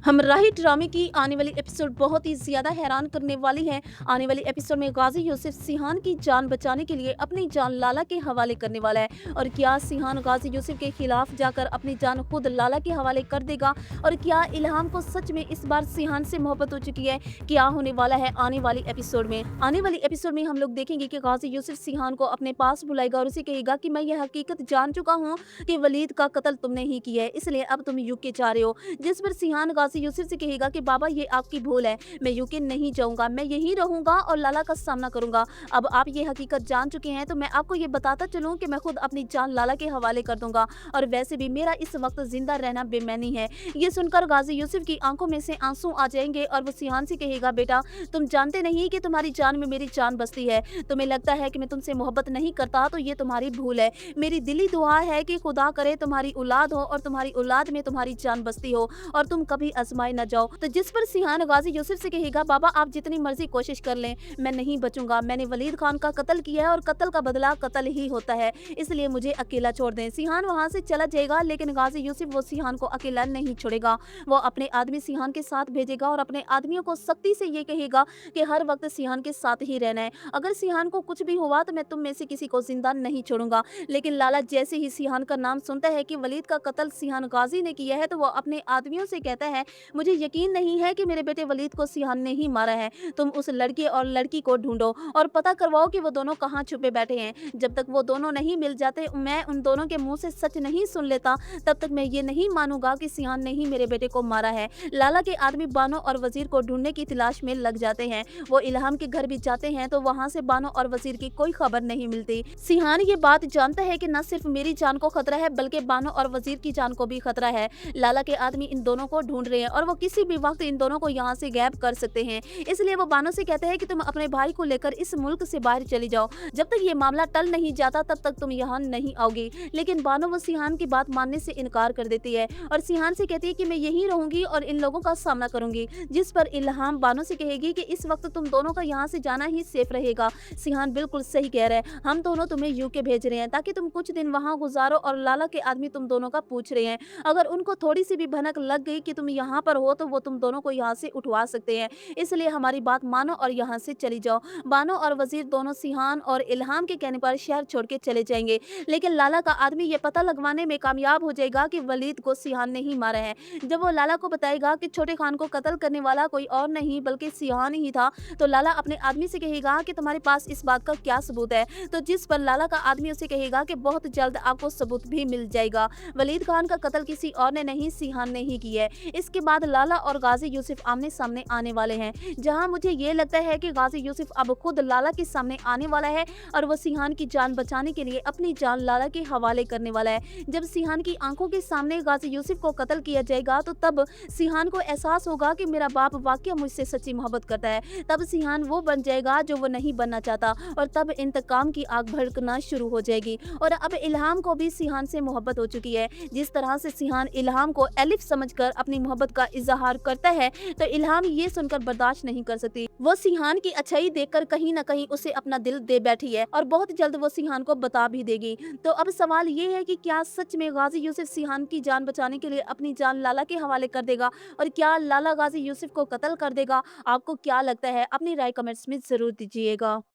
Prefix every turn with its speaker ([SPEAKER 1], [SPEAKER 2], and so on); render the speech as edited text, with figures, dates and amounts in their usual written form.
[SPEAKER 1] हमराही ड्रामे की आने वाली एपिसोड बहुत ही ज़्यादा हैरान करने वाली है। आने वाली एपिसोड में गाज़ी यूसुफ सिहान की जान बचाने के लिए अपनी जान लाला के हवाले करने वाला है। और क्या सिहान गाज़ी यूसुफ के खिलाफ जाकर अपनी जान खुद लाला के हवाले कर देगा? और क्या इल्हाम को सच में इस बार सिहान से मोहब्बत हो चुकी है? क्या होने वाला है आने वाली एपिसोड में? आने वाली एपिसोड में हम लोग देखेंगे कि गाज़ी यूसुफ सिहान को अपने पास बुलाएगा और उसे कहेगा कि मैं यह हकीकत जान चुका हूँ कि वलीद का कत्ल तुमने ही किया है, इसलिए अब तुम यूके जा रहे हो। जिस पर सिहान गाज़ी यूसुफ से कहेगा कि बाबा ये आपकी भूल है, मैं यूके नहीं जाऊंगा, मैं यहीं रहूंगा और लाला का सामना करूंगा। अब आप ये हकीकत जान चुके हैं तो मैं आपको ये बताता चलूं कि मैं खुद अपनी जान लाला के हवाले कर दूंगा और वैसे भी मेरा इस वक्त जिंदा रहना बेमैनी है। ये सुनकर गाज़ी यूसुफ की आंखों में से आंसू आ जाएंगे और वो सिहान से कहेगा, बेटा तुम जानते नहीं कि तुम्हारी जान में मेरी जान बसती है। तुम्हें लगता है कि मैं तुमसे मोहब्बत नहीं करता, तो ये तुम्हारी भूल है। मेरी दिली दुआ है कि खुदा करे तुम्हारी औलाद हो और तुम्हारी औलाद में तुम्हारी जान बसती हो और तुम कभी आजमाए न जाओ। तो जिस पर सिहान गाज़ी यूसुफ से कहेगा, बाबा आप जितनी मर्जी कोशिश कर लें, मैं नहीं बचूंगा। मैंने वलीद खान का कत्ल किया है और कत्ल का बदला कत्ल ही होता है, इसलिए मुझे अकेला छोड़ दें। सिहान वहां से चला जाएगा, लेकिन गाज़ी यूसुफ वो सिहान को अकेला नहीं छोड़ेगा। वो अपने आदमी सिहान के साथ भेजेगा और अपने आदमियों को सख्ती से ये कहेगा कि हर वक्त सिहान के साथ ही रहना है। अगर सिहान को कुछ भी हुआ तो मैं तुम में से किसी को जिंदा नहीं छोड़ूंगा। लेकिन लाला जैसे ही सिहान का नाम सुनता है कि वलीद का कत्ल सिहान गाज़ी ने किया है, तो वो अपने आदमियों से कहता है, मुझे यकीन नहीं है कि मेरे बेटे वलीद को सिहान ने ही मारा है। तुम उस लड़के और लड़की को ढूंढो और पता करवाओ कि वो दोनों कहाँ छुपे बैठे हैं। जब तक वो दोनों नहीं मिल जाते, मैं उन दोनों के मुंह से सच नहीं सुन लेता, तब तक मैं ये नहीं मानूंगा कि सिहान ने ही मेरे बेटे को मारा है। लाला के आदमी बानो और वजीर को ढूंढने की तलाश में लग जाते हैं। वो इल्हाम के घर भी जाते हैं तो वहां से बानो और वजीर की कोई खबर नहीं मिलती। सिहान ये बात जानता है कि न सिर्फ मेरी जान को खतरा है, बल्कि बानो और वजीर की जान को भी खतरा है। लाला के आदमी इन दोनों को ढूंढ रहे हैं और वो किसी भी वक्त इन दोनों को यहाँ से गायब कर सकते हैं। इसलिए वो बानो से कहते हैं कि तुम अपने भाई को लेकर इस मुल्क से बाहर चली जाओ। जब तक ये मामला टल नहीं जाता तब तक तुम यहाँ नहीं आओगी। लेकिन बानो वो सिहान की बात मानने से इनकार कर देती है और सिहान से कहती है कि मैं यहीं रहूंगी और इन लोगों का सामना करूंगी। जिस पर इल्हाम बानो से कहेगी कि इस वक्त तुम दोनों का यहाँ से जाना ही सेफ रहेगा। सिहान बिल्कुल सही कह रहा है, हम दोनों तुम्हें यूके भेज रहे हैं ताकि तुम कुछ दिन वहाँ गुजारो और लाला के आदमी तुम दोनों का पूछ रहे हैं। अगर उनको थोड़ी सी भी भनक लग गई कि तुम यहाँ पर हो तो वो तुम दोनों को यहाँ से उठवा सकते हैं, इसलिए हमारी बात मानो और यहाँ से चली जाओ। बानो और वजीर दोनों सिहान और इल्हाम के कहने पर शहर छोड़ के चले जाएंगे। लेकिन लाला का आदमी ये पता लगवाने में कामयाब हो जाएगा कि वलीद को सिहान ने ही मारा है। जब वो लाला को बताएगा कि छोटे खान को कत्ल करने वाला कोई और नहीं बल्कि सिहान ही था, तो लाला अपने आदमी से कहेगा कि तुम्हारे पास इस बात का क्या सबूत है। तो जिस पर लाला का आदमी उसे कहेगा कि बहुत जल्द आपको सबूत भी मिल जाएगा, वलीद खान का कत्ल किसी और ने नहीं सिहान ने ही किया है। इसके बाद लाला और गाज़ी यूसुफ आमने सामने आने वाले हैं, जहां मुझे ये लगता है कि गाज़ी यूसुफ अब खुद लाला के सामने आने वाला है और वो सिहान की जान बचाने के लिए अपनी जान लाला के हवाले करने वाला है। जब सिहान की आंखों के सामने गाज़ी यूसुफ को कत्ल किया जाएगा तो तब सिहान को एहसास होगा कि मेरा बाप वाकई मुझसे सच्ची मोहब्बत करता है। तब सिहान वो बन जाएगा जो वो नहीं बनना चाहता और तब इंतकाम की आग भड़कना शुरू हो जाएगी। और अब इल्हाम को भी सिहान से मोहब्बत हो चुकी है। जिस तरह से सिहान इल्हाम को एलिफ समझकर अपनी मोहब्बत का इजहार करता है, तो इल्हाम ये सुनकर बर्दाश्त नहीं कर सकती। वो सिहान की अच्छाई देखकर कहीं ना कहीं उसे अपना दिल दे बैठी है और बहुत जल्द वो सिहान को बता भी देगी। तो अब सवाल ये है कि क्या सच में गाज़ी यूसुफ सिहान की जान बचाने के लिए अपनी जान लाला के हवाले कर देगा और क्या लाला गाज़ी यूसुफ को कत्ल कर देगा? आपको क्या लगता है? अपनी राय कमेंट्स में जरूर दीजिएगा।